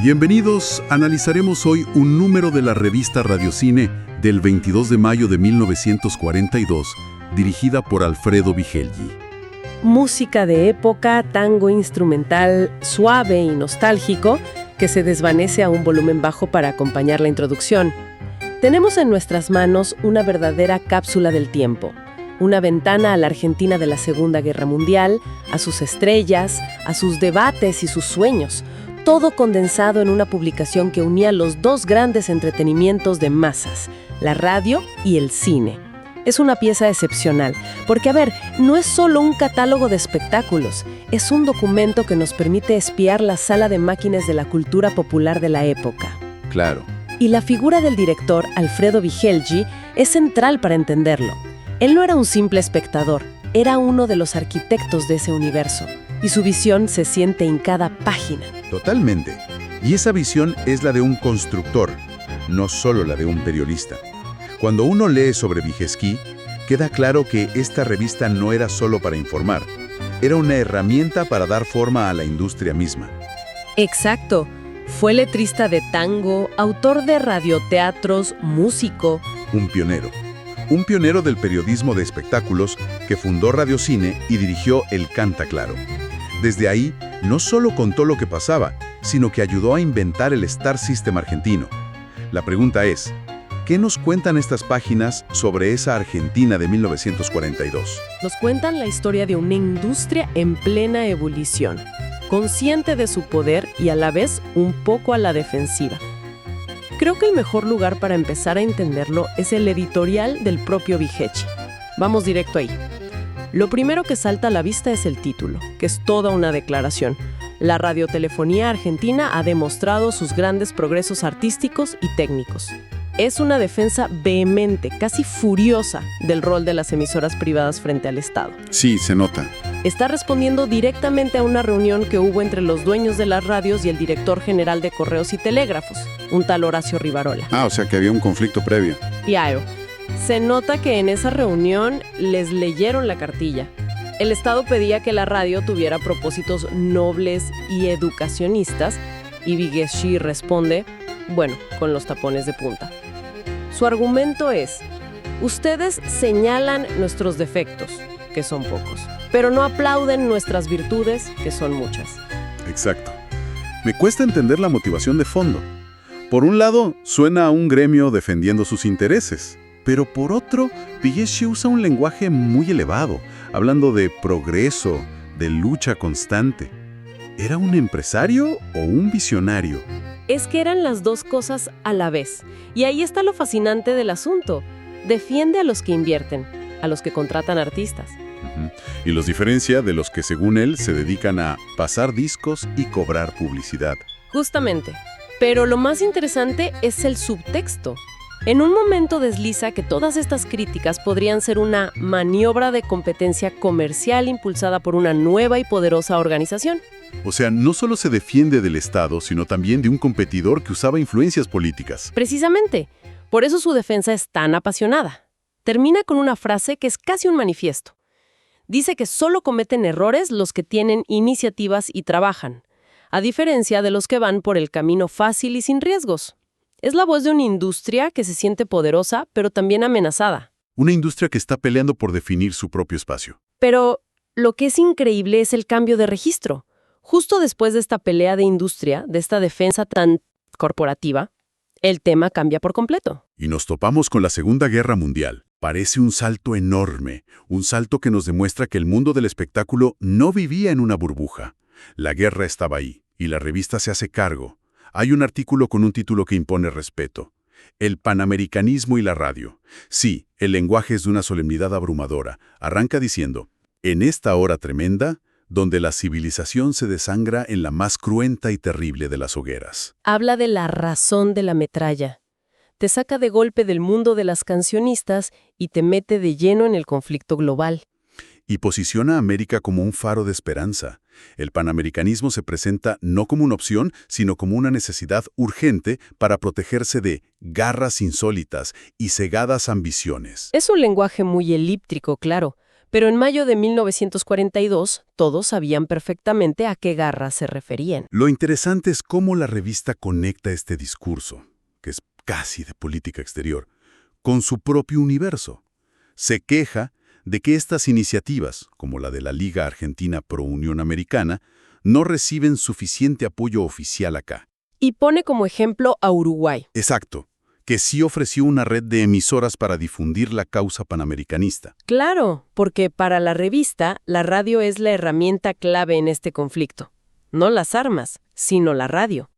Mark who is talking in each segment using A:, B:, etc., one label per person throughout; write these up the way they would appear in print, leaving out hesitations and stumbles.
A: Bienvenidos, analizaremos hoy un número de la revista Radiocine del 22 de mayo de 1942, dirigida por Alfredo Vigelgi.
B: Música de época, tango instrumental suave y nostálgico que se desvanece a un volumen bajo para acompañar la introducción. Tenemos en nuestras manos una verdadera cápsula del tiempo, una ventana a la Argentina de la Segunda Guerra Mundial, a sus estrellas, a sus debates y sus sueños, todo condensado en una publicación que unía los dos grandes entretenimientos de masas, la radio y el cine. Es una pieza excepcional, porque, no es solo un catálogo de espectáculos, es un documento que nos permite espiar la sala de máquinas de la cultura popular de la época.
A: Claro.
B: Y la figura del director, Alfredo Vigelgi, es central para entenderlo. Él no era un simple espectador, era uno de los arquitectos de ese universo, y su visión se siente en cada página.
C: Totalmente. Y esa visión es la de un constructor, no solo la de un periodista. Cuando uno lee sobre Vigelgi, queda claro que esta revista no era solo para informar, era una herramienta para dar forma a la industria misma.
B: Exacto. Fue letrista de tango, autor de radioteatros, músico.
C: Un pionero del periodismo de espectáculos que fundó Radiocine y dirigió El Canta Claro. Desde ahí, no solo contó lo que pasaba, sino que ayudó a inventar el Star System argentino. La pregunta es, ¿qué nos cuentan estas páginas sobre esa Argentina de 1942?
B: Nos cuentan la historia de una industria en plena ebullición, consciente de su poder y a la vez un poco a la defensiva. Creo que el mejor lugar para empezar a entenderlo es el editorial del propio Vigelgi. Vamos directo ahí. Lo primero que salta a la vista es el título, que es toda una declaración. La radiotelefonía argentina ha demostrado sus grandes progresos artísticos y técnicos. Es una defensa vehemente, casi furiosa, del rol de las emisoras privadas frente al Estado.
A: Sí, se nota.
B: Está respondiendo directamente a una reunión que hubo entre los dueños de las radios y el director general de Correos y Telégrafos, un tal Horacio Rivarola.
A: O sea que había un conflicto previo.
B: Se nota que en esa reunión les leyeron la cartilla. El Estado pedía que la radio tuviera propósitos nobles y educacionistas, y Vigelgi responde, con los tapones de punta. Su argumento es, ustedes señalan nuestros defectos, que son pocos, pero no aplauden nuestras virtudes, que son muchas.
A: Exacto. Me cuesta entender la motivación de fondo. Por un lado, suena a un gremio defendiendo sus intereses, pero por otro, Vigelgi usa un lenguaje muy elevado, hablando de progreso, de lucha constante. ¿Era un empresario o un visionario?
B: Es que eran las dos cosas a la vez. Y ahí está lo fascinante del asunto. Defiende a los que invierten, a los que contratan artistas.
A: Y los diferencia de los que, según él, se dedican a pasar discos y cobrar publicidad.
B: Justamente. Pero lo más interesante es el subtexto. En un momento desliza que todas estas críticas podrían ser una maniobra de competencia comercial impulsada por una nueva y poderosa organización.
A: O sea, no solo se defiende del Estado, sino también de un competidor que usaba influencias políticas.
B: Precisamente. Por eso su defensa es tan apasionada. Termina con una frase que es casi un manifiesto. Dice que solo cometen errores los que tienen iniciativas y trabajan, a diferencia de los que van por el camino fácil y sin riesgos. Es la voz de una industria que se siente poderosa, pero también amenazada.
A: Una industria que está peleando por definir su propio espacio.
B: Pero lo que es increíble es el cambio de registro. Justo después de esta pelea de industria, de esta defensa tan corporativa, el tema cambia por completo.
A: Y nos topamos con la Segunda Guerra Mundial. Parece un salto enorme, un salto que nos demuestra que el mundo del espectáculo no vivía en una burbuja. La guerra estaba ahí, y la revista se hace cargo. Hay un artículo con un título que impone respeto. El panamericanismo y la radio. Sí, el lenguaje es de una solemnidad abrumadora. Arranca diciendo, en esta hora tremenda, donde la civilización se desangra en la más cruenta y terrible de las hogueras.
B: Habla de la razón de la metralla. Te saca de golpe del mundo de las cancionistas y te mete de lleno en el conflicto global.
A: Y posiciona a América como un faro de esperanza. El panamericanismo se presenta no como una opción, sino como una necesidad urgente para protegerse de garras insólitas y cegadas ambiciones.
B: Es un lenguaje muy elíptico, claro, Pero en mayo de 1942, todos sabían perfectamente a qué garra se referían.
A: Lo interesante es cómo la revista conecta este discurso, que es casi de política exterior, con su propio universo. Se queja de que estas iniciativas, como la de la Liga Argentina Pro Unión Americana, no reciben suficiente apoyo oficial acá.
B: Y pone como ejemplo a Uruguay.
A: Exacto, que sí ofreció una red de emisoras para difundir la causa panamericanista.
B: Claro, porque para la revista, la radio es la herramienta clave en este conflicto. No las armas, sino la radio.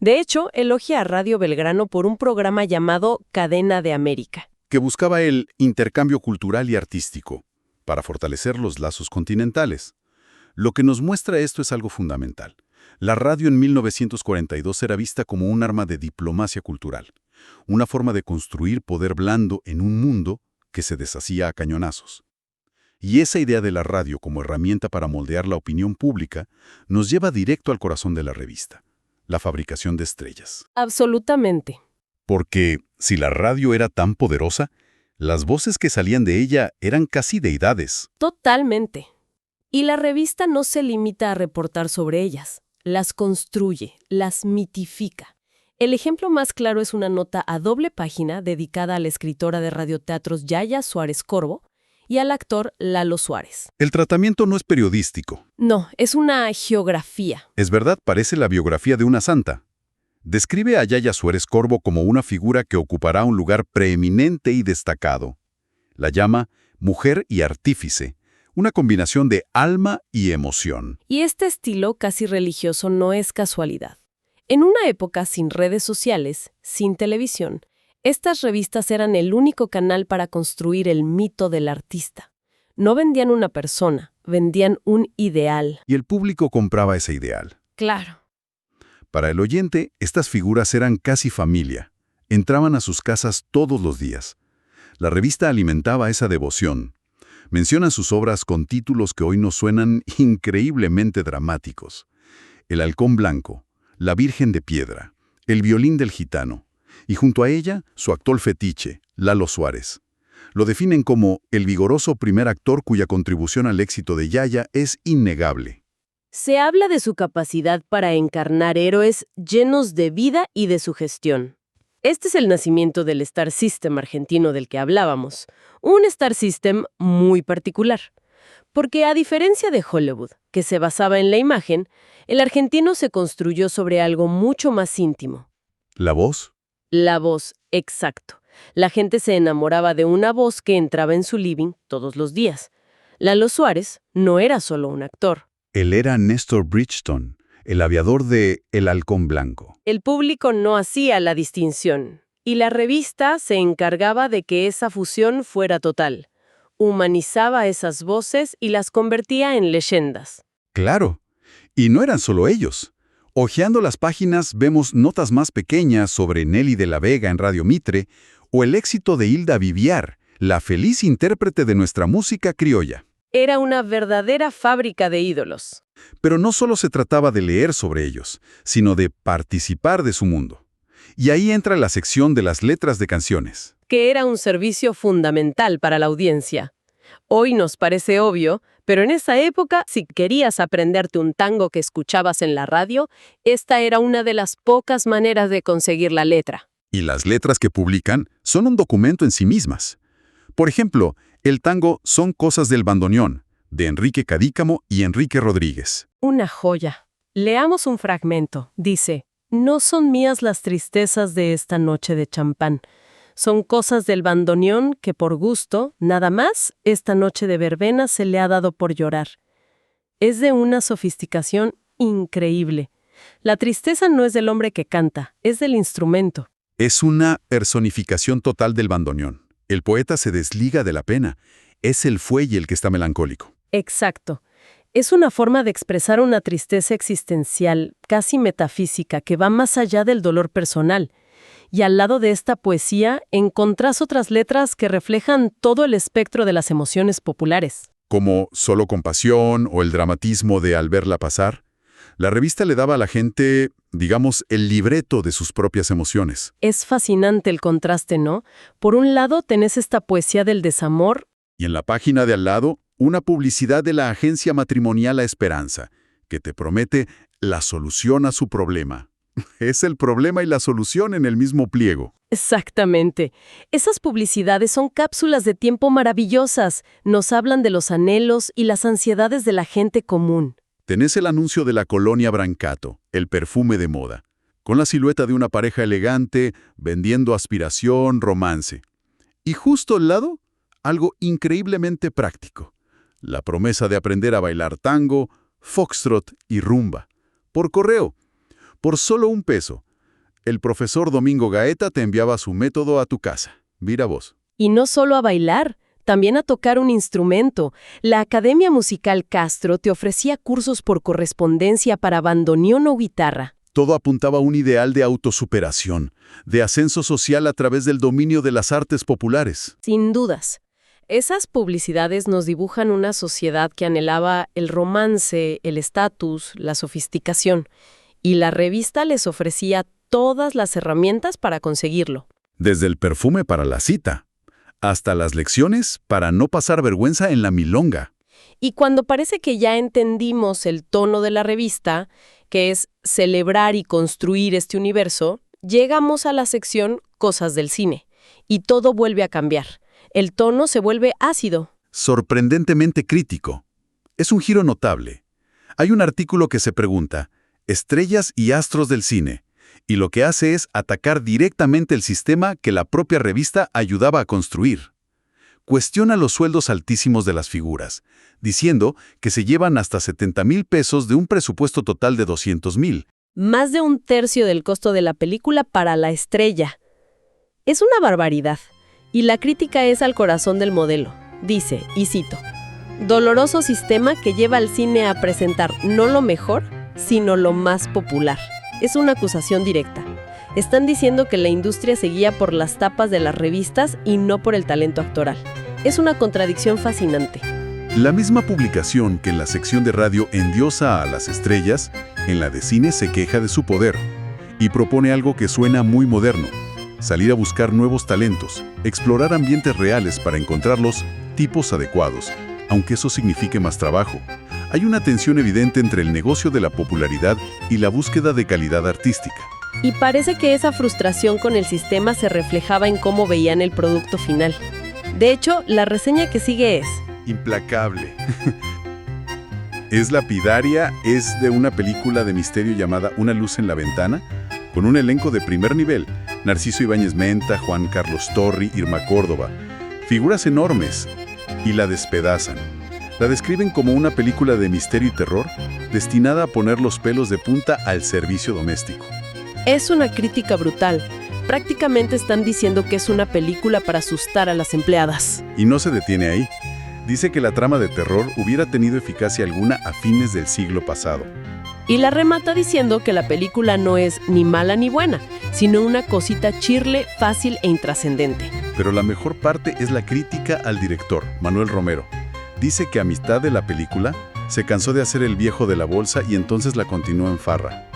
B: De hecho, elogia a Radio Belgrano por un programa llamado Cadena de América,
A: Que buscaba el intercambio cultural y artístico para fortalecer los lazos continentales. Lo que nos muestra esto es algo fundamental. La radio en 1942 era vista como un arma de diplomacia cultural, una forma de construir poder blando en un mundo que se deshacía a cañonazos. Y esa idea de la radio como herramienta para moldear la opinión pública nos lleva directo al corazón de la revista, la fabricación de estrellas.
B: Absolutamente.
A: Porque si la radio era tan poderosa, las voces que salían de ella eran casi deidades.
B: Totalmente. Y la revista no se limita a reportar sobre ellas, las construye, las mitifica. El ejemplo más claro es una nota a doble página dedicada a la escritora de radioteatros Yaya Suárez Corbo y al actor Lalo Suárez.
A: El tratamiento no es periodístico.
B: No, es una geografía.
A: Es verdad, parece la biografía de una santa. Describe a Yaya Suárez Corbo como una figura que ocupará un lugar preeminente y destacado. La llama mujer y artífice, una combinación de alma y emoción.
B: Y este estilo casi religioso no es casualidad. En una época sin redes sociales, sin televisión, estas revistas eran el único canal para construir el mito del artista. No vendían una persona, vendían un ideal.
A: Y el público compraba ese ideal.
B: Claro.
A: Para el oyente, estas figuras eran casi familia. Entraban a sus casas todos los días. La revista alimentaba esa devoción. Menciona sus obras con títulos que hoy nos suenan increíblemente dramáticos. El halcón blanco, la Virgen de Piedra, el violín del gitano, y junto a ella, su actor fetiche, Lalo Suárez. Lo definen como el vigoroso primer actor cuya contribución al éxito de Yaya es innegable.
B: Se habla de su capacidad para encarnar héroes llenos de vida y de sugestión. Este es el nacimiento del Star System argentino del que hablábamos. Un Star System muy particular. Porque a diferencia de Hollywood, que se basaba en la imagen, el argentino se construyó sobre algo mucho más íntimo.
A: ¿La voz?
B: La voz, exacto. La gente se enamoraba de una voz que entraba en su living todos los días. Lalo Suárez no era solo un actor.
A: Él era Néstor Bridgestone, el aviador de El Halcón Blanco.
B: El público no hacía la distinción, y la revista se encargaba de que esa fusión fuera total. Humanizaba esas voces y las convertía en leyendas.
A: Claro, y no eran solo ellos. Hojeando las páginas vemos notas más pequeñas sobre Nelly de la Vega en Radio Mitre o el éxito de Hilda Viviar, la feliz intérprete de nuestra música criolla.
B: Era una verdadera fábrica de ídolos.
A: Pero no solo se trataba de leer sobre ellos, sino de participar de su mundo. Y ahí entra la sección de las letras de canciones.
B: Que era un servicio fundamental para la audiencia. Hoy nos parece obvio, pero en esa época, si querías aprenderte un tango que escuchabas en la radio, esta era una de las pocas maneras de conseguir la letra.
A: Y las letras que publican son un documento en sí mismas. Por ejemplo, el tango Son cosas del bandoneón, de Enrique Cadícamo y Enrique Rodríguez.
B: Una joya. Leamos un fragmento. Dice: no son mías las tristezas de esta noche de champán. Son cosas del bandoneón que por gusto, nada más, esta noche de verbena se le ha dado por llorar. Es de una sofisticación increíble. La tristeza no es del hombre que canta, es del instrumento.
A: Es una personificación total del bandoneón. El poeta se desliga de la pena. Es el fuelle el que está melancólico.
B: Exacto. Es una forma de expresar una tristeza existencial, casi metafísica, que va más allá del dolor personal. Y al lado de esta poesía encontrás otras letras que reflejan todo el espectro de las emociones populares.
A: Como Solo compasión o el dramatismo de Al verla pasar. La revista le daba a la gente, digamos, el libreto de sus propias emociones.
B: Es fascinante el contraste, ¿no? Por un lado tenés esta poesía del desamor.
A: Y en la página de al lado, una publicidad de la agencia matrimonial La Esperanza, que te promete la solución a su problema. Es el problema y la solución en el mismo pliego.
B: Exactamente. Esas publicidades son cápsulas de tiempo maravillosas. Nos hablan de los anhelos y las ansiedades de la gente común.
A: Tenés el anuncio de la colonia Brancato, el perfume de moda, con la silueta de una pareja elegante, vendiendo aspiración, romance. Y justo al lado, algo increíblemente práctico. La promesa de aprender a bailar tango, foxtrot y rumba. Por correo. Por solo $1. El profesor Domingo Gaeta te enviaba su método a tu casa. Mira vos.
B: Y no solo a bailar, también a tocar un instrumento. La Academia Musical Castro te ofrecía cursos por correspondencia para bandoneón o guitarra.
A: Todo apuntaba a un ideal de autosuperación, de ascenso social a través del dominio de las artes populares.
B: Sin dudas. Esas publicidades nos dibujan una sociedad que anhelaba el romance, el estatus, la sofisticación. Y la revista les ofrecía todas las herramientas para conseguirlo.
A: Desde el perfume para la cita, hasta las lecciones para no pasar vergüenza en la milonga.
B: Y cuando parece que ya entendimos el tono de la revista, que es celebrar y construir este universo, llegamos a la sección Cosas del cine. Y todo vuelve a cambiar. El tono se vuelve ácido.
A: Sorprendentemente crítico. Es un giro notable. Hay un artículo que se pregunta, estrellas y astros del cine, y lo que hace es atacar directamente el sistema que la propia revista ayudaba a construir. Cuestiona los sueldos altísimos de las figuras, diciendo que se llevan hasta $70,000 de un presupuesto total de $200,000.
B: Más de 1/3 del costo de la película para la estrella. Es una barbaridad. Y la crítica es al corazón del modelo. Dice, y cito, doloroso sistema que lleva al cine a presentar no lo mejor, sino lo más popular. Es una acusación directa. Están diciendo que la industria se guía por las tapas de las revistas y no por el talento actoral. Es una contradicción fascinante.
A: La misma publicación que en la sección de radio endiosa a las estrellas, en la de cine se queja de su poder y propone algo que suena muy moderno. Salir a buscar nuevos talentos, explorar ambientes reales para encontrar los tipos adecuados, aunque eso signifique más trabajo. Hay una tensión evidente entre el negocio de la popularidad y la búsqueda de calidad artística.
B: Y parece que esa frustración con el sistema se reflejaba en cómo veían el producto final. De hecho, la reseña que sigue es...
A: implacable. Es lapidaria, es de una película de misterio llamada Una luz en la ventana, con un elenco de primer nivel. Narciso Ibáñez Menta, Juan Carlos Torri, Irma Córdoba. Figuras enormes. Y la despedazan. La describen como una película de misterio y terror destinada a poner los pelos de punta al servicio doméstico.
B: Es una crítica brutal. Prácticamente están diciendo que es una película para asustar a las empleadas.
A: Y no se detiene ahí. Dice que la trama de terror hubiera tenido eficacia alguna a fines del siglo pasado.
B: Y la remata diciendo que la película no es ni mala ni buena, sino una cosita chirle, fácil e intrascendente.
A: Pero la mejor parte es la crítica al director, Manuel Romero. Dice que a mitad de la película se cansó de hacer el viejo de la bolsa y entonces la continuó en farra.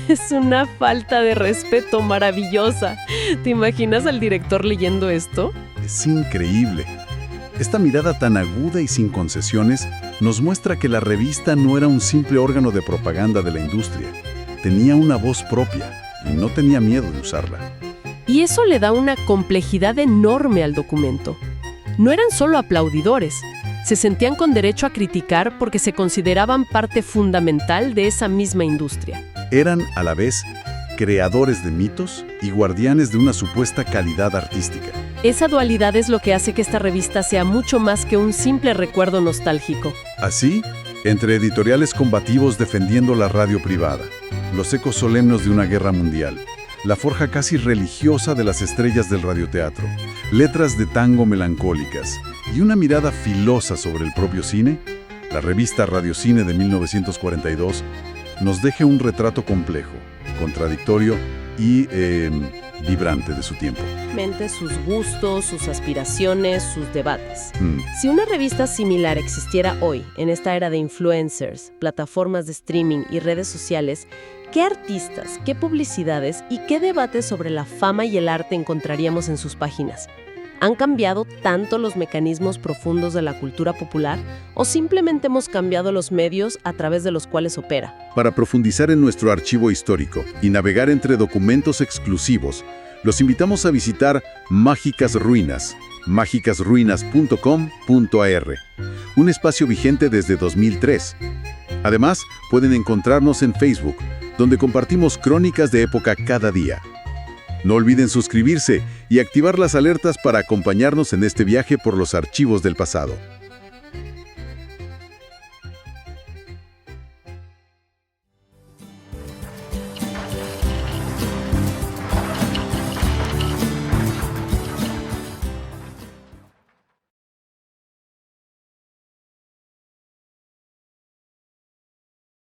B: Es una falta de respeto maravillosa. ¿Te imaginas al director leyendo esto?
A: Es increíble. Esta mirada tan aguda y sin concesiones nos muestra que la revista no era un simple órgano de propaganda de la industria. Tenía una voz propia y no tenía miedo de usarla.
B: Y eso le da una complejidad enorme al documento. No eran solo aplaudidores. Se sentían con derecho a criticar porque se consideraban parte fundamental de esa misma industria.
A: Eran, a la vez, creadores de mitos y guardianes de una supuesta calidad artística.
B: Esa dualidad es lo que hace que esta revista sea mucho más que un simple recuerdo nostálgico.
A: Así, entre editoriales combativos defendiendo la radio privada, los ecos solemnes de una guerra mundial, la forja casi religiosa de las estrellas del radioteatro, letras de tango melancólicas y una mirada filosa sobre el propio cine, la revista Radiocine de 1942 nos deja un retrato complejo, contradictorio y vibrante de su tiempo.
B: Sus gustos, sus aspiraciones, sus debates. Si una revista similar existiera hoy, en esta era de influencers, plataformas de streaming y redes sociales, ¿qué artistas, qué publicidades y qué debates sobre la fama y el arte encontraríamos en sus páginas? ¿Han cambiado tanto los mecanismos profundos de la cultura popular o simplemente hemos cambiado los medios a través de los cuales opera?
C: Para profundizar en nuestro archivo histórico y navegar entre documentos exclusivos, los invitamos a visitar Mágicas Ruinas, mágicasruinas.com.ar, un espacio vigente desde 2003. Además, pueden encontrarnos en Facebook, donde compartimos crónicas de época cada día. No olviden suscribirse y activar las alertas para acompañarnos en este viaje por los archivos del pasado.